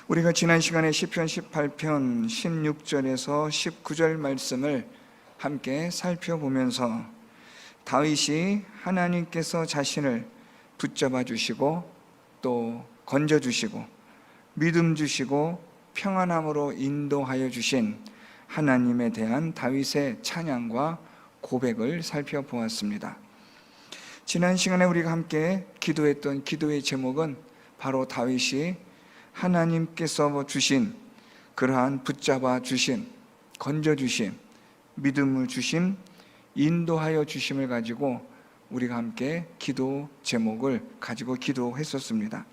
우리가 지난 시간에 시편 18편 16절에서 19절 말씀을 함께 살펴보면서 다윗이 하나님께서 자신을 붙잡아 주시고 또 건져 주시고 믿음 주시고 평안함으로 인도하여 주신 하나님에 대한 다윗의 찬양과 고백을 살펴보았습니다. 지난 시간에 우리가 함께 기도했던 기도의 제목은 바로 다윗이 하나님께서 주신 그러한 붙잡아 주심, 건져 주심, 믿음을 주심, 인도하여 주심을 가지고 우리가 함께 기도 제목을 가지고 기도했었습니다.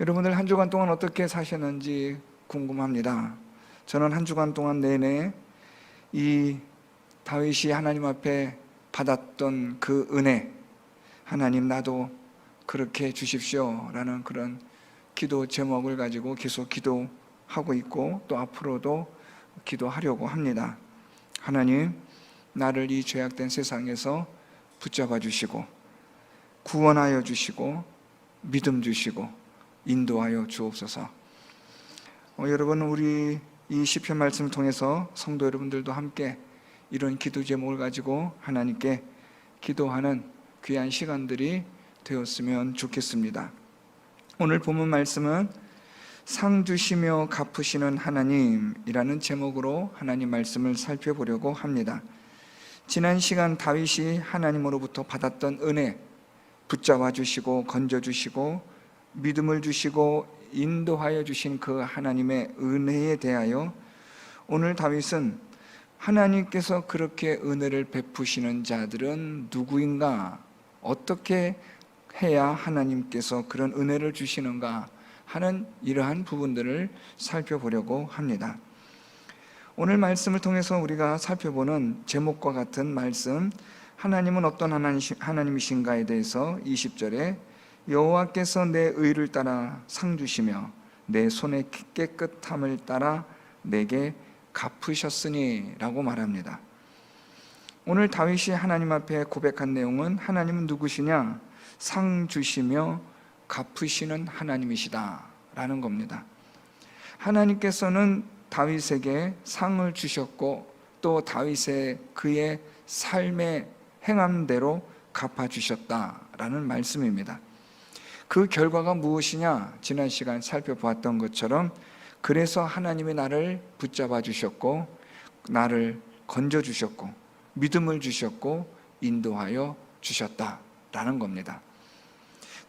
여러분들 한 주간 동안 어떻게 사셨는지 궁금합니다. 저는 한 주간 동안 내내 이 다윗이 하나님 앞에 받았던 그 은혜, 하나님 나도 그렇게 주십시오 라는 그런 기도 제목을 가지고 계속 기도하고 있고 또 앞으로도 기도하려고 합니다. 하나님, 나를 이 죄악된 세상에서 붙잡아 주시고 구원하여 주시고 믿음 주시고 인도하여 주옵소서. 여러분, 우리 이 시편 말씀을 통해서 성도 여러분들도 함께 이런 기도 제목을 가지고 하나님께 기도하는 귀한 시간들이 되었으면 좋겠습니다. 오늘 본문 말씀은 상 주시며 갚으시는 하나님이라는 제목으로 하나님 말씀을 살펴보려고 합니다. 지난 시간 다윗이 하나님으로부터 받았던 은혜, 붙잡아 주시고 건져 주시고 믿음을 주시고 인도하여 주신 그 하나님의 은혜에 대하여 오늘 다윗은 하나님께서 그렇게 은혜를 베푸시는 자들은 누구인가? 어떻게 해야 하나님께서 그런 은혜를 주시는가 하는 이러한 부분들을 살펴보려고 합니다. 오늘 말씀을 통해서 우리가 살펴보는 제목과 같은 말씀, 하나님은 어떤 하나님이신가에 대해서 20절에 여호와께서 내 의를 따라 상 주시며 내 손의 깨끗함을 따라 내게 갚으셨으니 라고 말합니다. 오늘 다윗이 하나님 앞에 고백한 내용은 하나님은 누구시냐? 상 주시며 갚으시는 하나님이시다 라는 겁니다. 하나님께서는 다윗에게 상을 주셨고 또 다윗의 그의 삶의 행함대로 갚아주셨다라는 말씀입니다. 그 결과가 무엇이냐? 지난 시간 살펴보았던 것처럼 그래서 하나님이 나를 붙잡아 주셨고 나를 건져 주셨고 믿음을 주셨고 인도하여 주셨다라는 겁니다.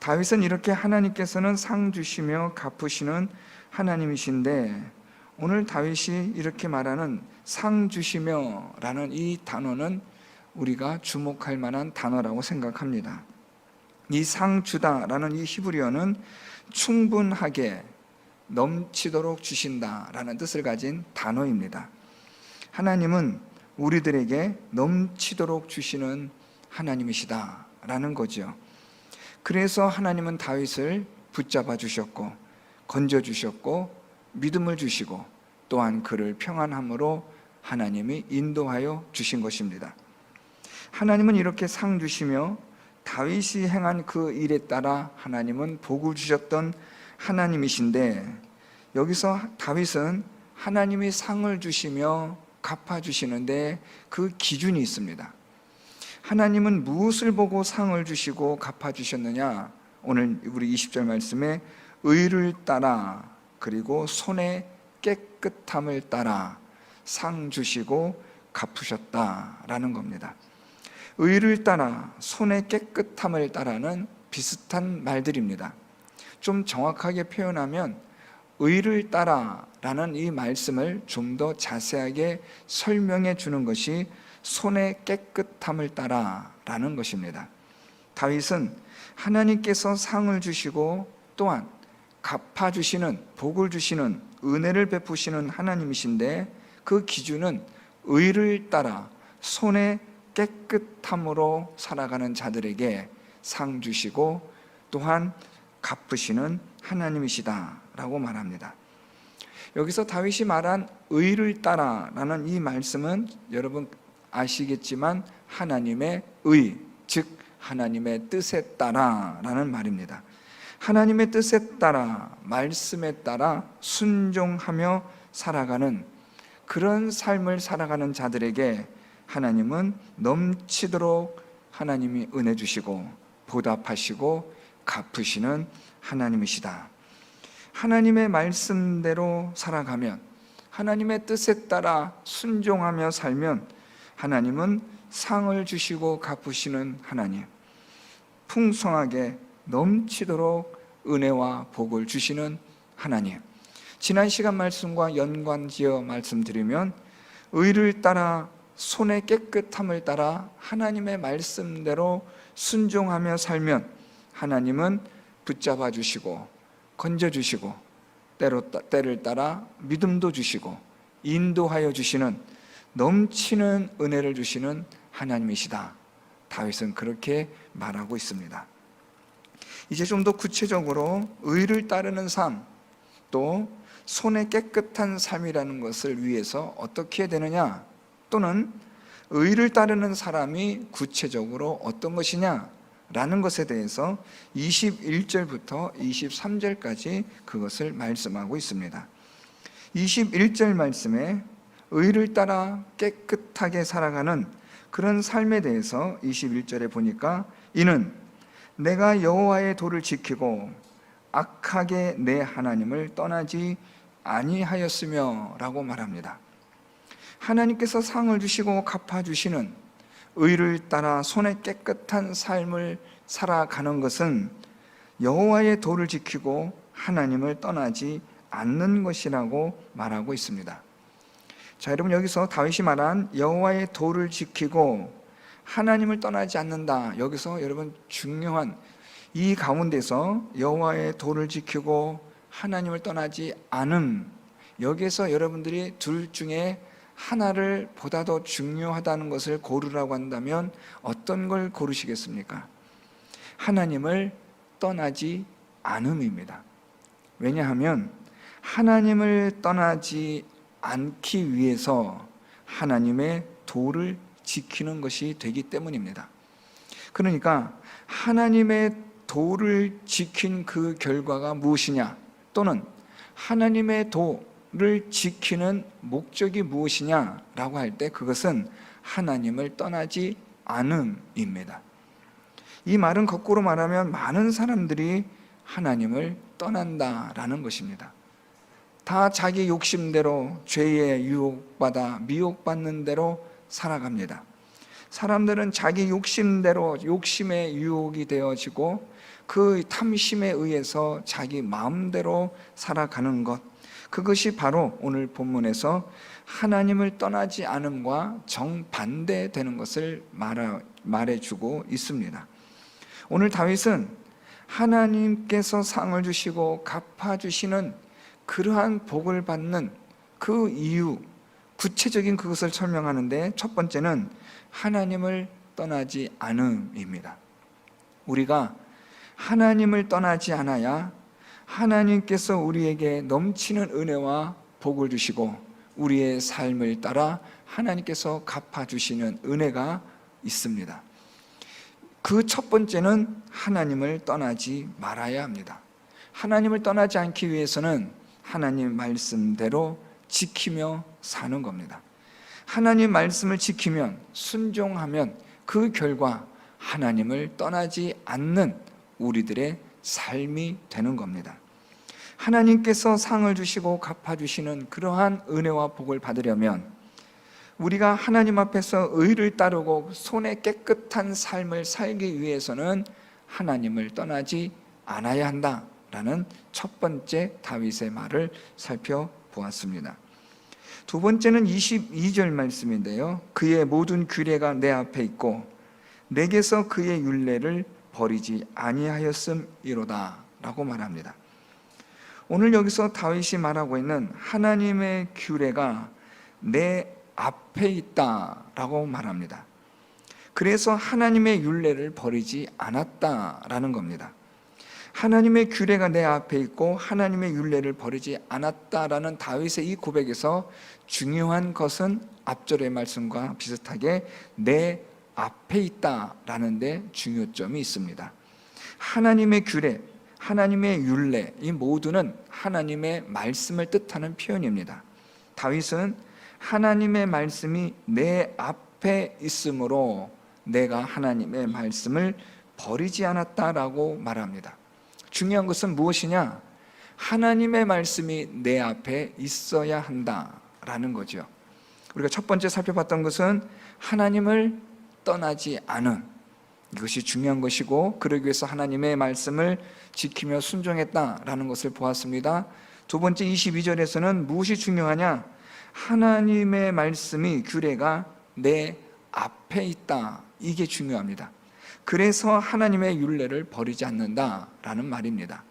다윗은 이렇게 하나님께서는 상 주시며 갚으시는 하나님이신데 오늘 다윗이 이렇게 말하는 상 주시며 라는 이 단어는 우리가 주목할 만한 단어라고 생각합니다. 이 상 주다 라는 이 히브리어는 충분하게 넘치도록 주신다 라는 뜻을 가진 단어입니다. 하나님은 우리들에게 넘치도록 주시는 하나님이시다 라는 거죠. 그래서 하나님은 다윗을 붙잡아 주셨고 건져 주셨고 믿음을 주시고 또한 그를 평안함으로 하나님이 인도하여 주신 것입니다. 하나님은 이렇게 상 주시며 다윗이 행한 그 일에 따라 하나님은 복을 주셨던 하나님이신데 여기서 다윗은 하나님이 상을 주시며 갚아주시는데 그 기준이 있습니다. 하나님은 무엇을 보고 상을 주시고 갚아주셨느냐? 오늘 우리 20절 말씀에 의를 따라 그리고 손의 깨끗함을 따라 상 주시고 갚으셨다라는 겁니다. 의를 따라 손의 깨끗함을 따라는 비슷한 말들입니다. 좀 정확하게 표현하면 의를 따라라는 이 말씀을 좀 더 자세하게 설명해 주는 것이 손의 깨끗함을 따라라는 것입니다. 다윗은 하나님께서 상을 주시고 또한 갚아주시는 복을 주시는 은혜를 베푸시는 하나님이신데 그 기준은 의를 따라 손의 깨끗함으로 살아가는 자들에게 상 주시고 또한 갚으시는 하나님이시다라고 말합니다. 여기서 다윗이 말한 의를 따라라는 이 말씀은 여러분 아시겠지만 하나님의 의, 즉 하나님의 뜻에 따라라는 말입니다. 하나님의 뜻에 따라, 말씀에 따라 순종하며 살아가는 그런 삶을 살아가는 자들에게 하나님은 넘치도록 하나님이 은혜 주시고 보답하시고 갚으시는 하나님이시다. 하나님의 말씀대로 살아가면, 하나님의 뜻에 따라 순종하며 살면 하나님은 상을 주시고 갚으시는 하나님, 풍성하게 넘치도록 은혜와 복을 주시는 하나님. 지난 시간 말씀과 연관지어 말씀드리면, 의를 따라 손의 깨끗함을 따라 하나님의 말씀대로 순종하며 살면 하나님은 붙잡아 주시고 건져 주시고 때를 따라 믿음도 주시고 인도하여 주시는 넘치는 은혜를 주시는 하나님이시다. 다윗은 그렇게 말하고 있습니다. 이제 좀 더 구체적으로 의를 따르는 삶, 또 손의 깨끗한 삶이라는 것을 위해서 어떻게 해야 되느냐, 또는 의를 따르는 사람이 구체적으로 어떤 것이냐 라는 것에 대해서 21절부터 23절까지 그것을 말씀하고 있습니다. 21절 말씀에 의를 따라 깨끗하게 살아가는 그런 삶에 대해서 21절에 보니까, 이는 내가 여호와의 도를 지키고 악하게 내 하나님을 떠나지 아니하였으며 라고 말합니다. 하나님께서 상을 주시고 갚아주시는 의를 따라 손에 깨끗한 삶을 살아가는 것은 여호와의 도를 지키고 하나님을 떠나지 않는 것이라고 말하고 있습니다. 자, 여러분, 여기서 다윗이 말한 여호와의 도를 지키고 하나님을 떠나지 않는다, 여기서 여러분 중요한 이 가운데서 여호와의 도를 지키고 하나님을 떠나지 않음, 여기에서 여러분들이 둘 중에 하나를 보다 더 중요하다는 것을 고르라고 한다면 어떤 걸 고르시겠습니까? 하나님을 떠나지 않음입니다. 왜냐하면 하나님을 떠나지 않기 위해서 하나님의 도를 지키는 것이 되기 때문입니다. 그러니까 하나님의 도를 지킨 그 결과가 무엇이냐, 또는 하나님의 도를 지키는 목적이 무엇이냐라고 할 때 그것은 하나님을 떠나지 않음입니다. 이 말은 거꾸로 말하면 많은 사람들이 하나님을 떠난다라는 것입니다. 다 자기 욕심대로 죄에 유혹받아 미혹받는 대로 살아갑니다. 사람들은 자기 욕심대로 욕심의 유혹이 되어지고 그 탐심에 의해서 자기 마음대로 살아가는 것, 그것이 바로 오늘 본문에서 하나님을 떠나지 않음과 정반대되는 것을 말해주고 있습니다. 오늘 다윗은 하나님께서 상을 주시고 갚아주시는 그러한 복을 받는 그 이유, 구체적인 그것을 설명하는데, 첫 번째는 하나님을 떠나지 않음입니다. 우리가 하나님을 떠나지 않아야 하나님께서 우리에게 넘치는 은혜와 복을 주시고 우리의 삶을 따라 하나님께서 갚아주시는 은혜가 있습니다. 그 첫 번째는 하나님을 떠나지 말아야 합니다. 하나님을 떠나지 않기 위해서는 하나님 말씀대로 지키며 사는 겁니다. 하나님 말씀을 지키면, 순종하면 그 결과 하나님을 떠나지 않는 우리들의 삶이 되는 겁니다. 하나님께서 상을 주시고 갚아주시는 그러한 은혜와 복을 받으려면 우리가 하나님 앞에서 의를 따르고 손에 깨끗한 삶을 살기 위해서는 하나님을 떠나지 않아야 한다라는 첫 번째 다윗의 말을 살펴보았습니다. 두 번째는 22절 말씀인데요, 그의 모든 규례가 내 앞에 있고 내게서 그의 율례를 버리지 아니하였음이로다 라고 말합니다. 오늘 여기서 다윗이 말하고 있는 하나님의 규례가 내 앞에 있다라고 말합니다. 그래서 하나님의 율례를 버리지 않았다라는 겁니다. 하나님의 규례가 내 앞에 있고 하나님의 율례를 버리지 않았다라는 다윗의 이 고백에서 중요한 것은 앞절의 말씀과 비슷하게 내 앞에 있다라는 데 중요점이 있습니다. 하나님의 규례, 하나님의 율례, 이 모두는 하나님의 말씀을 뜻하는 표현입니다. 다윗은 하나님의 말씀이 내 앞에 있으므로 내가 하나님의 말씀을 버리지 않았다라고 말합니다. 중요한 것은 무엇이냐? 하나님의 말씀이 내 앞에 있어야 한다라는 거죠. 우리가 첫 번째 살펴봤던 것은 하나님을 떠나지 않은, 이것이 중요한 것이고, 그러기 위해서 하나님의 말씀을 지키며 순종했다라는 것을 보았습니다. 두 번째 22절에서는 무엇이 중요하냐? 하나님의 말씀이, 규례가 내 앞에 있다, 이게 중요합니다. 그래서 하나님의 율례를 버리지 않는다라는 말입니다.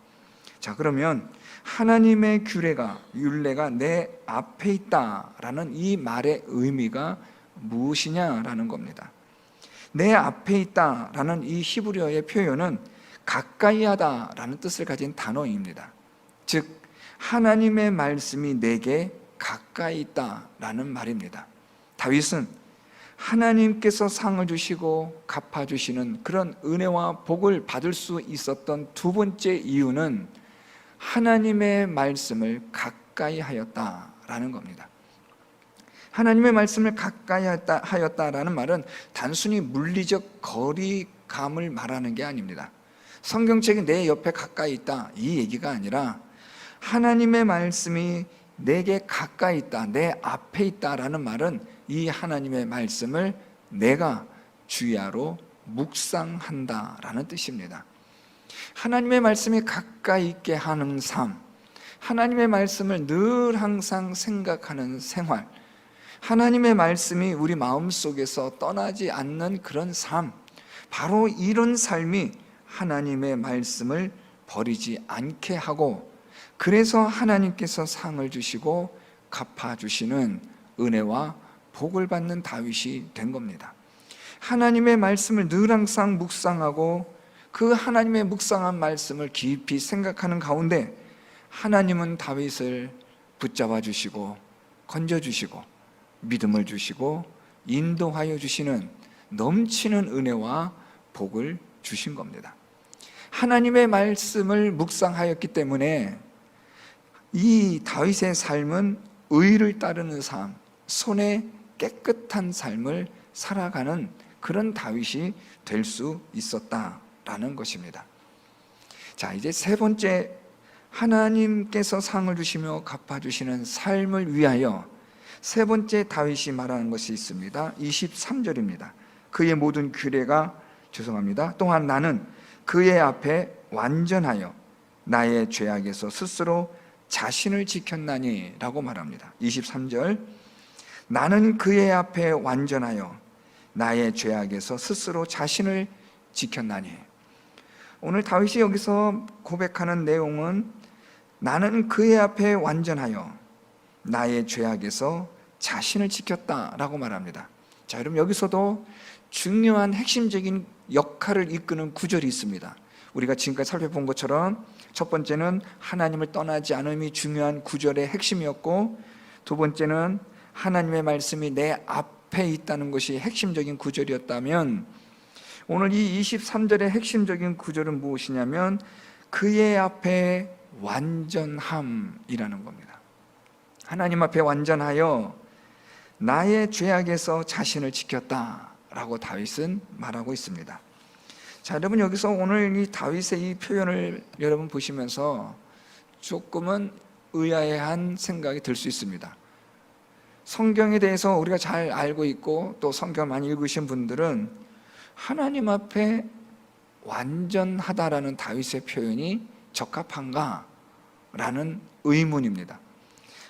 자, 그러면 하나님의 규례가, 율례가 내 앞에 있다라는 이 말의 의미가 무엇이냐라는 겁니다. 내 앞에 있다라는 이 히브리어의 표현은 가까이 하다라는 뜻을 가진 단어입니다. 즉 하나님의 말씀이 내게 가까이 있다라는 말입니다. 다윗은 하나님께서 상을 주시고 갚아주시는 그런 은혜와 복을 받을 수 있었던 두 번째 이유는 하나님의 말씀을 가까이 하였다라는 겁니다. 하나님의 말씀을 가까이 하였다라는 말은 단순히 물리적 거리감을 말하는 게 아닙니다. 성경책이 내 옆에 가까이 있다, 이 얘기가 아니라 하나님의 말씀이 내게 가까이 있다, 내 앞에 있다라는 말은 이 하나님의 말씀을 내가 주야로 묵상한다라는 뜻입니다. 하나님의 말씀이 가까이 있게 하는 삶, 하나님의 말씀을 늘 항상 생각하는 생활, 하나님의 말씀이 우리 마음속에서 떠나지 않는 그런 삶, 바로 이런 삶이 하나님의 말씀을 버리지 않게 하고, 그래서 하나님께서 상을 주시고 갚아주시는 은혜와 복을 받는 다윗이 된 겁니다. 하나님의 말씀을 늘 항상 묵상하고 그 하나님의 묵상한 말씀을 깊이 생각하는 가운데 하나님은 다윗을 붙잡아 주시고 건져주시고 믿음을 주시고 인도하여 주시는 넘치는 은혜와 복을 주신 겁니다. 하나님의 말씀을 묵상하였기 때문에 이 다윗의 삶은 의를 따르는 삶, 손에 깨끗한 삶을 살아가는 그런 다윗이 될 수 있었다라는 것입니다. 자, 이제 세 번째, 하나님께서 상을 주시며 갚아주시는 삶을 위하여 세 번째 다윗이 말하는 것이 있습니다. 23절입니다. 그의 모든 규례가, 또한 나는 그의 앞에 완전하여 나의 죄악에서 스스로 자신을 지켰나니 라고 말합니다. 23절, 나는 그의 앞에 완전하여 나의 죄악에서 스스로 자신을 지켰나니. 오늘 다윗이 여기서 고백하는 내용은 나는 그의 앞에 완전하여 나의 죄악에서 자신을 지켰다라고 말합니다. 자, 여러분, 여기서도 중요한 핵심적인 역할을 이끄는 구절이 있습니다. 우리가 지금까지 살펴본 것처럼 첫 번째는 하나님을 떠나지 않음이 중요한 구절의 핵심이었고, 두 번째는 하나님의 말씀이 내 앞에 있다는 것이 핵심적인 구절이었다면, 오늘 이 23절의 핵심적인 구절은 무엇이냐면 그의 앞에 완전함이라는 겁니다. 하나님 앞에 완전하여 나의 죄악에서 자신을 지켰다라고 다윗은 말하고 있습니다. 자, 여러분, 여기서 오늘 이 다윗의 이 표현을 여러분 보시면서 조금은 의아해한 생각이 들 수 있습니다. 성경에 대해서 우리가 잘 알고 있고 또 성경을 많이 읽으신 분들은 하나님 앞에 완전하다라는 다윗의 표현이 적합한가? 라는 의문입니다.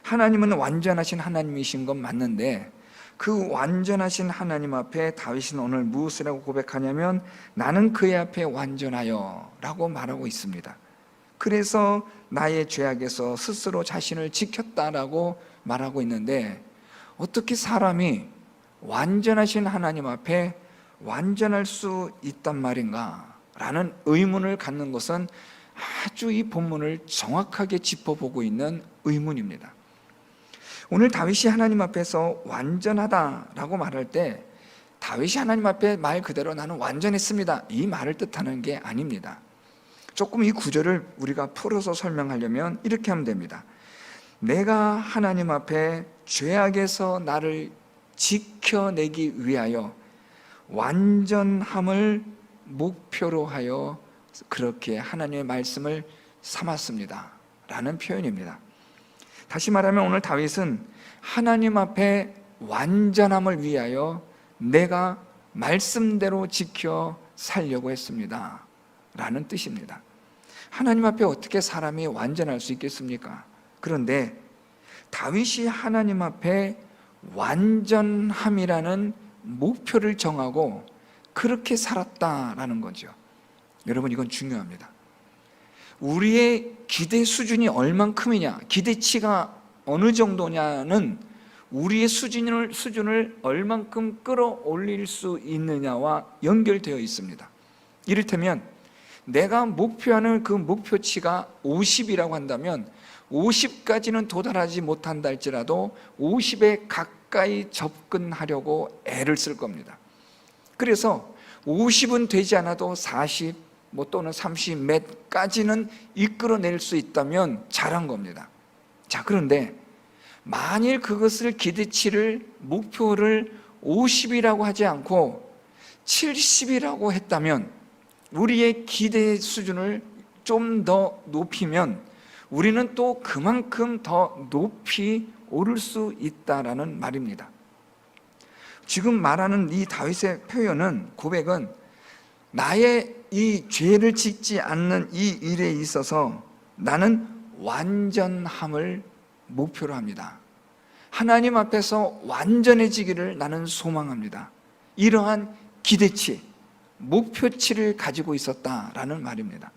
하나님은 완전하신 하나님이신 건 맞는데 그 완전하신 하나님 앞에 다윗은 오늘 무엇이라고 고백하냐면 나는 그의 앞에 완전하여 라고 말하고 있습니다. 그래서 나의 죄악에서 스스로 자신을 지켰다라고 말하고 있는데, 어떻게 사람이 완전하신 하나님 앞에 완전할 수 있단 말인가? 라는 의문을 갖는 것은 아주 이 본문을 정확하게 짚어보고 있는 의문입니다. 오늘 다윗이 하나님 앞에서 완전하다라고 말할 때 다윗이 하나님 앞에 말 그대로 나는 완전했습니다, 이 말을 뜻하는 게 아닙니다. 조금 이 구절을 우리가 풀어서 설명하려면 이렇게 하면 됩니다. 내가 하나님 앞에 죄악에서 나를 지켜내기 위하여 완전함을 목표로 하여 그렇게 하나님의 말씀을 삼았습니다 라는 표현입니다. 다시 말하면 오늘 다윗은 하나님 앞에 완전함을 위하여 내가 말씀대로 지켜 살려고 했습니다 라는 뜻입니다. 하나님 앞에 어떻게 사람이 완전할 수 있겠습니까? 그런데 다윗이 하나님 앞에 완전함이라는 목표를 정하고 그렇게 살았다라는 거죠. 여러분, 이건 중요합니다. 우리의 기대 수준이 얼만큼이냐, 기대치가 어느 정도냐는 우리의 수준을 얼만큼 끌어올릴 수 있느냐와 연결되어 있습니다. 이를테면 내가 목표하는 그 목표치가 50이라고 한다면 50까지는 도달하지 못한다 할지라도 50에 가까이 접근하려고 애를 쓸 겁니다. 그래서 50은 되지 않아도 40 또는 30 몇까지는 이끌어낼 수 있다면 잘한 겁니다. 자, 그런데 만일 그것을 기대치를 목표를 50이라고 하지 않고 70이라고 했다면, 우리의 기대 수준을 좀 더 높이면 우리는 또 그만큼 더 높이 오를 수 있다라는 말입니다. 지금 말하는 이 다윗의 표현은, 고백은 나의 이 죄를 짓지 않는 이 일에 있어서 나는 완전함을 목표로 합니다. 하나님 앞에서 완전해지기를 나는 소망합니다. 이러한 기대치, 목표치를 가지고 있었다라는 말입니다.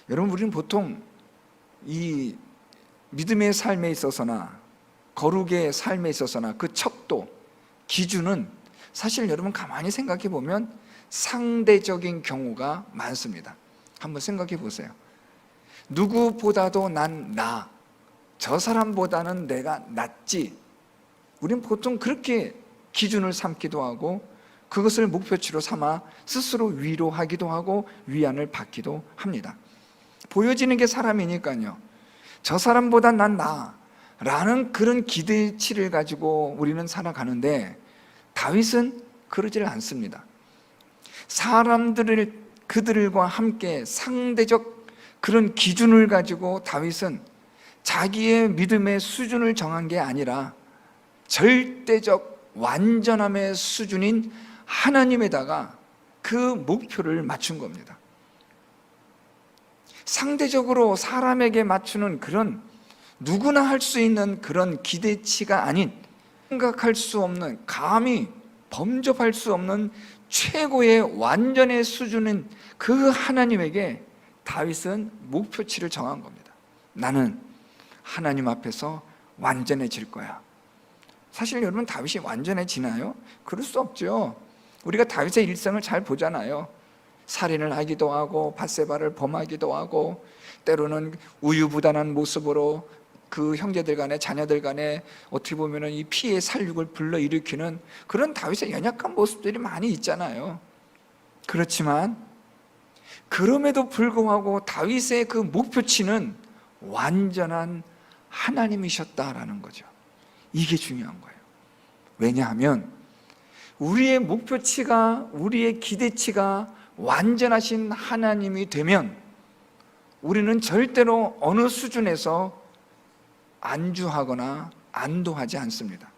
여러분, 우리는 보통 이 믿음의 삶에 있어서나 거룩의 삶에 있어서나 그 척도, 기준은 사실 여러분 가만히 생각해 보면 상대적인 경우가 많습니다. 한번 생각해 보세요. 누구보다도 난 나, 저 사람보다는 내가 낫지. 우리는 보통 그렇게 기준을 삼기도 하고 그것을 목표치로 삼아 스스로 위로하기도 하고 위안을 받기도 합니다. 보여지는 게 사람이니까요. 저 사람보다 난 나라는 그런 기대치를 가지고 우리는 살아가는데, 다윗은 그러지를 않습니다. 그들과 함께 상대적 그런 기준을 가지고 다윗은 자기의 믿음의 수준을 정한 게 아니라 절대적 완전함의 수준인 하나님에다가 그 목표를 맞춘 겁니다. 상대적으로 사람에게 맞추는 그런 누구나 할 수 있는 그런 기대치가 아닌, 생각할 수 없는, 감히 범접할 수 없는 최고의 완전의 수준인 그 하나님에게 다윗은 목표치를 정한 겁니다. 나는 하나님 앞에서 완전해질 거야. 사실 여러분, 다윗이 완전해지나요? 그럴 수 없죠. 우리가 다윗의 일생을 잘 보잖아요. 살인을 하기도 하고 밧세바를 범하기도 하고, 때로는 우유부단한 모습으로 그 형제들 간에 자녀들 간에 어떻게 보면 이 피해 살육을 불러일으키는 그런 다윗의 연약한 모습들이 많이 있잖아요. 그렇지만 그럼에도 불구하고 다윗의 그 목표치는 완전한 하나님이셨다라는 거죠. 이게 중요한 거예요. 왜냐하면 우리의 목표치가, 우리의 기대치가 완전하신 하나님이 되면 우리는 절대로 어느 수준에서 안주하거나 안도하지 않습니다.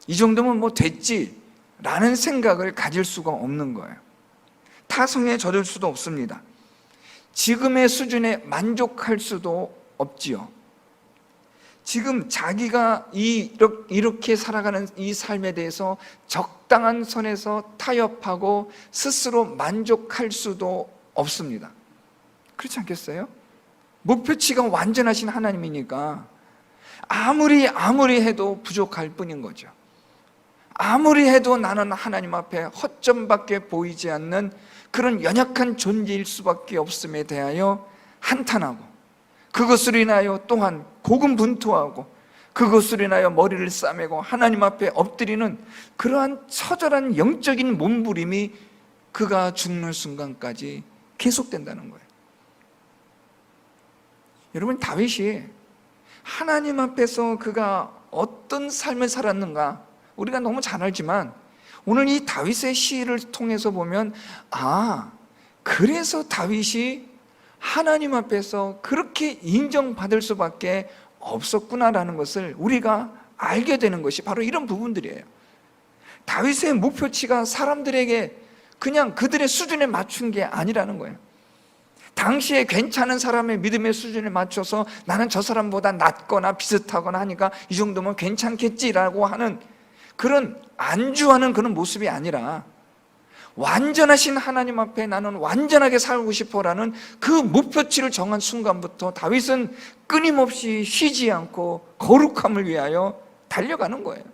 이 정도면 뭐 됐지라는 생각을 가질 수가 없는 거예요. 타성에 젖을 수도 없습니다. 지금의 수준에 만족할 수도 없지요. 지금 자기가 이렇게 살아가는 이 삶에 대해서 적당한 선에서 타협하고 스스로 만족할 수도 없습니다. 그렇지 않겠어요? 목표치가 완전하신 하나님이니까 아무리 해도 부족할 뿐인 거죠. 아무리 해도 나는 하나님 앞에 허점밖에 보이지 않는 그런 연약한 존재일 수밖에 없음에 대하여 한탄하고, 그것으로 인하여 또한 고군분투하고, 그것으로 인하여 머리를 싸매고 하나님 앞에 엎드리는 그러한 처절한 영적인 몸부림이 그가 죽는 순간까지 계속된다는 거예요. 여러분, 다윗이 하나님 앞에서 그가 어떤 삶을 살았는가 우리가 너무 잘 알지만, 오늘 이 다윗의 시를 통해서 보면 그래서 다윗이 하나님 앞에서 그렇게 인정받을 수밖에 없었구나라는 것을 우리가 알게 되는 것이 바로 이런 부분들이에요. 다윗의 목표치가 사람들에게 그냥 그들의 수준에 맞춘 게 아니라는 거예요. 당시에 괜찮은 사람의 믿음의 수준에 맞춰서 나는 저 사람보다 낫거나 비슷하거나 하니까 이 정도면 괜찮겠지라고 하는 그런 안주하는 그런 모습이 아니라, 완전하신 하나님 앞에 나는 완전하게 살고 싶어라는 그 목표치를 정한 순간부터 다윗은 끊임없이 쉬지 않고 거룩함을 위하여 달려가는 거예요.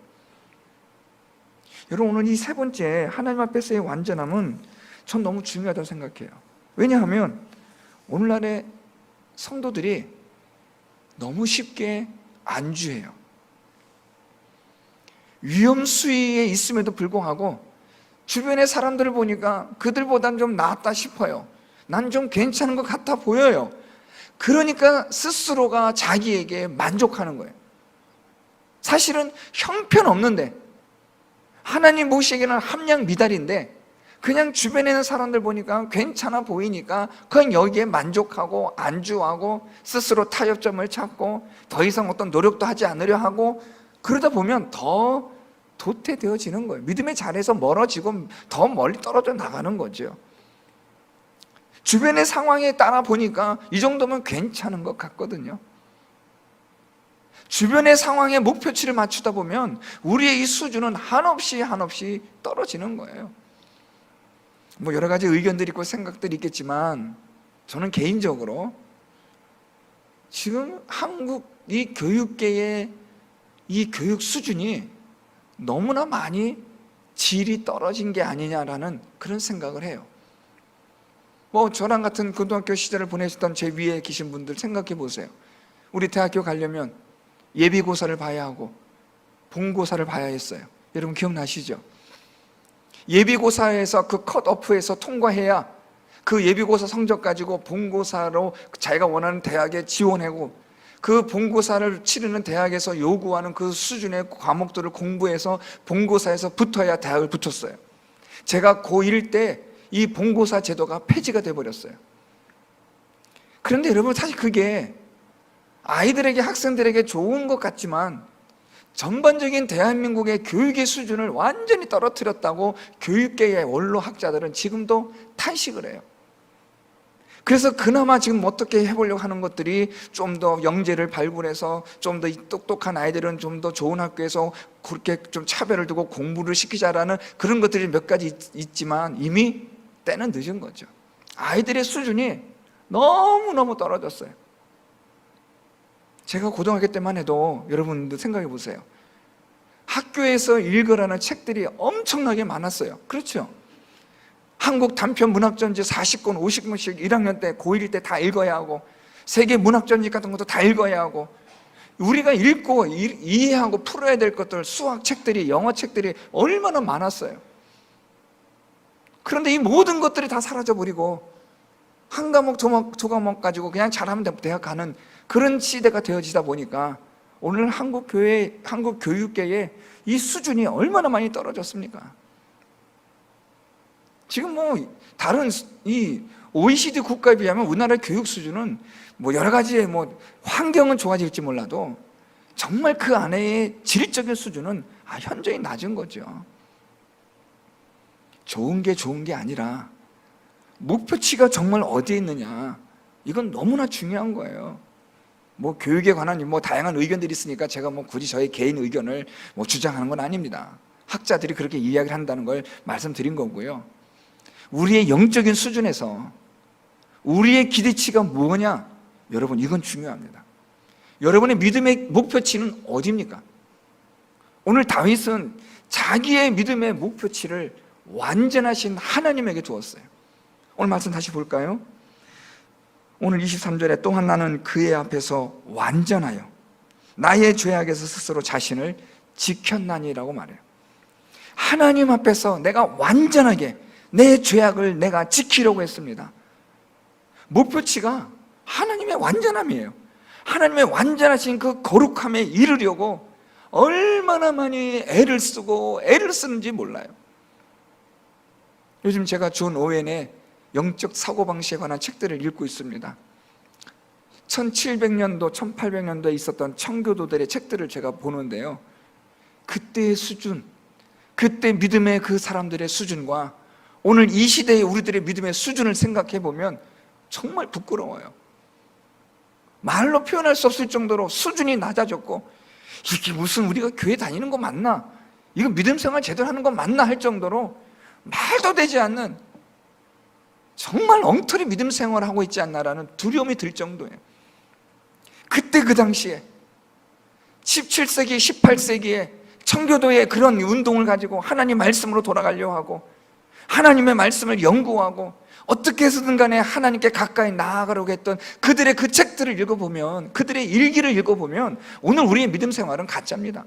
여러분, 오늘 이 세 번째 하나님 앞에서의 완전함은 전 너무 중요하다고 생각해요. 왜냐하면 오늘날의 성도들이 너무 쉽게 안주해요. 위험 수위에 있음에도 불구하고 주변의 사람들을 보니까 그들보단 좀 낫다 싶어요. 난 좀 괜찮은 것 같아 보여요. 그러니까 스스로가 자기에게 만족하는 거예요. 사실은 형편없는데, 하나님 보시기에는 함량 미달인데, 그냥 주변에 있는 사람들 보니까 괜찮아 보이니까 그냥 여기에 만족하고 안주하고 스스로 타협점을 찾고 더 이상 어떤 노력도 하지 않으려 하고, 그러다 보면 더 도태되어지는 거예요. 믿음의 자리에서 멀어지고 더 멀리 떨어져 나가는 거죠. 주변의 상황에 따라 보니까 이 정도면 괜찮은 것 같거든요. 주변의 상황에 목표치를 맞추다 보면 우리의 이 수준은 한없이 떨어지는 거예요. 뭐 여러 가지 의견들이 있고 생각들이 있겠지만, 저는 개인적으로 지금 한국 이 교육계의 이 교육 수준이 너무나 많이 질이 떨어진 게 아니냐라는 그런 생각을 해요. 뭐 저랑 같은 고등학교 시절을 보내셨던 제 위에 계신 분들 생각해 보세요. 우리 대학교 가려면 예비고사를 봐야 하고 본고사를 봐야 했어요. 여러분 기억나시죠? 예비고사에서 그 컷오프에서 통과해야 그 예비고사 성적 가지고 본고사로 자기가 원하는 대학에 지원하고, 그 본고사를 치르는 대학에서 요구하는 그 수준의 과목들을 공부해서 본고사에서 붙어야 대학을 붙었어요. 제가 고1 때 이 본고사 제도가 폐지가 돼버렸어요. 그런데 여러분, 사실 그게 아이들에게, 학생들에게 좋은 것 같지만 전반적인 대한민국의 교육의 수준을 완전히 떨어뜨렸다고 교육계의 원로 학자들은 지금도 탄식을 해요. 그래서 그나마 지금 어떻게 해보려고 하는 것들이, 좀 더 영재를 발굴해서 좀 더 똑똑한 아이들은 좀 더 좋은 학교에서 그렇게 좀 차별을 두고 공부를 시키자라는 그런 것들이 몇 가지 있지만 이미 때는 늦은 거죠. 아이들의 수준이 너무너무 떨어졌어요. 제가 고등학교 때만 해도 여러분도 생각해 보세요. 학교에서 읽으라는 책들이 엄청나게 많았어요. 그렇죠? 한국 단편 문학전지 40권, 50권씩 1학년 때, 고1 때 다 읽어야 하고, 세계 문학전지 같은 것도 다 읽어야 하고, 우리가 읽고 이해하고 풀어야 될 것들, 수학 책들이, 영어 책들이 얼마나 많았어요. 그런데 이 모든 것들이 다 사라져버리고 한 과목, 두 과목 가지고 그냥 잘하면 대학 가는 그런 시대가 되어지다 보니까 오늘 한국 교회, 한국 교육계의 이 수준이 얼마나 많이 떨어졌습니까? 지금 뭐 다른 이 OECD 국가에 비하면 우리나라의 교육 수준은 뭐 여러 가지의 뭐 환경은 좋아질지 몰라도 정말 그 안에의 질적인 수준은 현저히 낮은 거죠. 좋은 게 아니라 목표치가 정말 어디에 있느냐, 이건 너무나 중요한 거예요. 뭐 교육에 관한 뭐 다양한 의견들이 있으니까 제가 뭐 굳이 저의 개인 의견을 뭐 주장하는 건 아닙니다. 학자들이 그렇게 이야기를 한다는 걸 말씀드린 거고요. 우리의 영적인 수준에서 우리의 기대치가 뭐냐, 여러분 이건 중요합니다. 여러분의 믿음의 목표치는 어디입니까? 오늘 다윗은 자기의 믿음의 목표치를 완전하신 하나님에게 두었어요. 오늘 말씀 다시 볼까요? 오늘 23절에 또한 나는 그의 앞에서 완전하여 나의 죄악에서 스스로 자신을 지켰나니라고 말해요. 하나님 앞에서 내가 완전하게 내 죄악을 내가 지키려고 했습니다. 목표치가 하나님의 완전함이에요. 하나님의 완전하신 그 거룩함에 이르려고 얼마나 많이 애를 쓰고 애를 쓰는지 몰라요. 요즘 제가 존 오웬의 영적 사고방식에 관한 책들을 읽고 있습니다. 1700년도, 1800년도에 있었던 청교도들의 책들을 제가 보는데요, 그때의 수준, 그때 믿음의 그 사람들의 수준과 오늘 이 시대의 우리들의 믿음의 수준을 생각해 보면 정말 부끄러워요. 말로 표현할 수 없을 정도로 수준이 낮아졌고, 이게 무슨 우리가 교회 다니는 거 맞나? 이거 믿음 생활 제대로 하는 거 맞나? 할 정도로 말도 되지 않는, 정말 엉터리 믿음 생활을 하고 있지 않나라는 두려움이 들 정도예요. 그때 그 당시에 17세기, 18세기에 청교도의 그런 운동을 가지고 하나님 말씀으로 돌아가려고 하고 하나님의 말씀을 연구하고 어떻게 해서든 간에 하나님께 가까이 나아가려고 했던 그들의 그 책들을 읽어보면, 그들의 일기를 읽어보면 오늘 우리의 믿음 생활은 가짜입니다.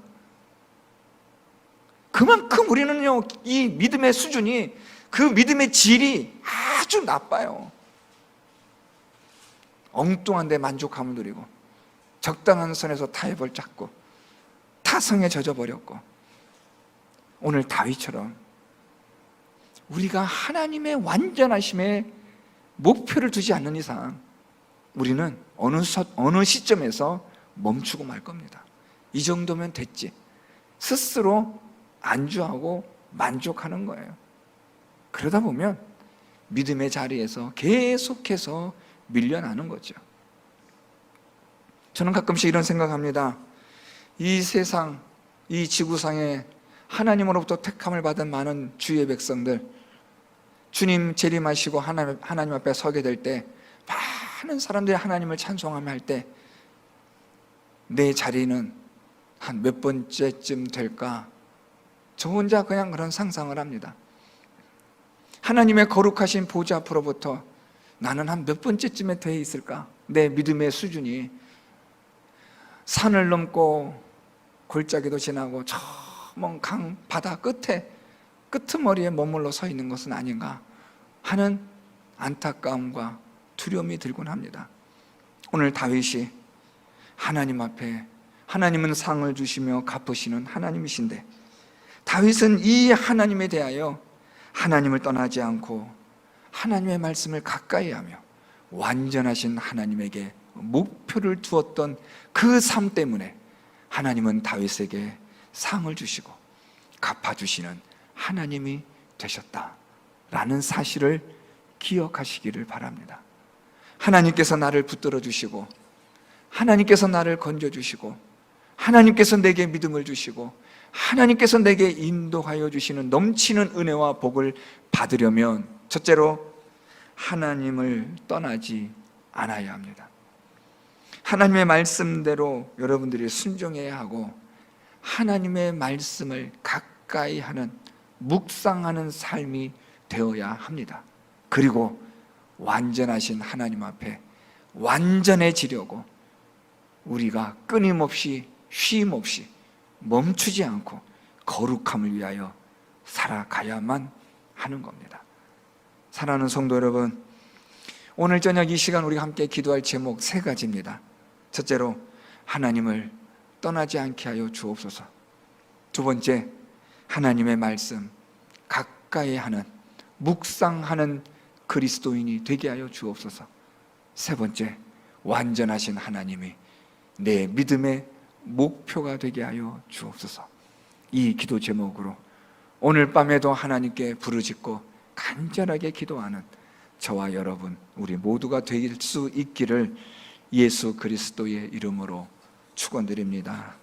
그만큼 우리는요, 이 믿음의 수준이, 그 믿음의 질이 아주 나빠요. 엉뚱한 데 만족함을 누리고 적당한 선에서 타협을 찾고 타성에 젖어버렸고, 오늘 다윗처럼 우리가 하나님의 완전하심에 목표를 두지 않는 이상 우리는 어느 시점에서 멈추고 말 겁니다. 이 정도면 됐지, 스스로 안주하고 만족하는 거예요. 그러다 보면 믿음의 자리에서 계속해서 밀려나는 거죠. 저는 가끔씩 이런 생각합니다. 이 세상, 이 지구상에 하나님으로부터 택함을 받은 많은 주의 백성들, 주님 재림하시고 하나님 앞에 서게 될 때 많은 사람들이 하나님을 찬송하며 할 때 내 자리는 한 몇 번째쯤 될까? 저 혼자 그냥 그런 상상을 합니다. 하나님의 거룩하신 보좌 앞으로부터 나는 한 몇 번째쯤에 돼 있을까? 내 믿음의 수준이 산을 넘고 골짜기도 지나고 저 먼 강 바다 끄트머리에 머물러 서 있는 것은 아닌가 하는 안타까움과 두려움이 들곤 합니다. 오늘 다윗이 하나님 앞에, 하나님은 상을 주시며 갚으시는 하나님이신데, 다윗은 이 하나님에 대하여 하나님을 떠나지 않고 하나님의 말씀을 가까이 하며 완전하신 하나님에게 목표를 두었던 그 삶 때문에 하나님은 다윗에게 상을 주시고 갚아주시는 하나님이 되셨다라는 사실을 기억하시기를 바랍니다. 하나님께서 나를 붙들어 주시고, 하나님께서 나를 건져주시고, 하나님께서 내게 믿음을 주시고, 하나님께서 내게 인도하여 주시는 넘치는 은혜와 복을 받으려면 첫째로 하나님을 떠나지 않아야 합니다. 하나님의 말씀대로 여러분들이 순종해야 하고, 하나님의 말씀을 가까이 하는, 묵상하는 삶이 되어야 합니다. 그리고 완전하신 하나님 앞에 완전해지려고 우리가 끊임없이 쉼 없이 멈추지 않고 거룩함을 위하여 살아가야만 하는 겁니다. 사랑하는 성도 여러분, 오늘 저녁 이 시간 우리가 함께 기도할 제목 세 가지입니다. 첫째로 하나님을 떠나지 않게 하여 주옵소서. 두 번째, 하나님의 말씀 가까이 하는, 묵상하는 그리스도인이 되게 하여 주옵소서. 세 번째, 완전하신 하나님이 내 믿음의 목표가 되게 하여 주옵소서. 이 기도 제목으로 오늘 밤에도 하나님께 부르짖고 간절하게 기도하는 저와 여러분, 우리 모두가 될 수 있기를 예수 그리스도의 이름으로 축원드립니다.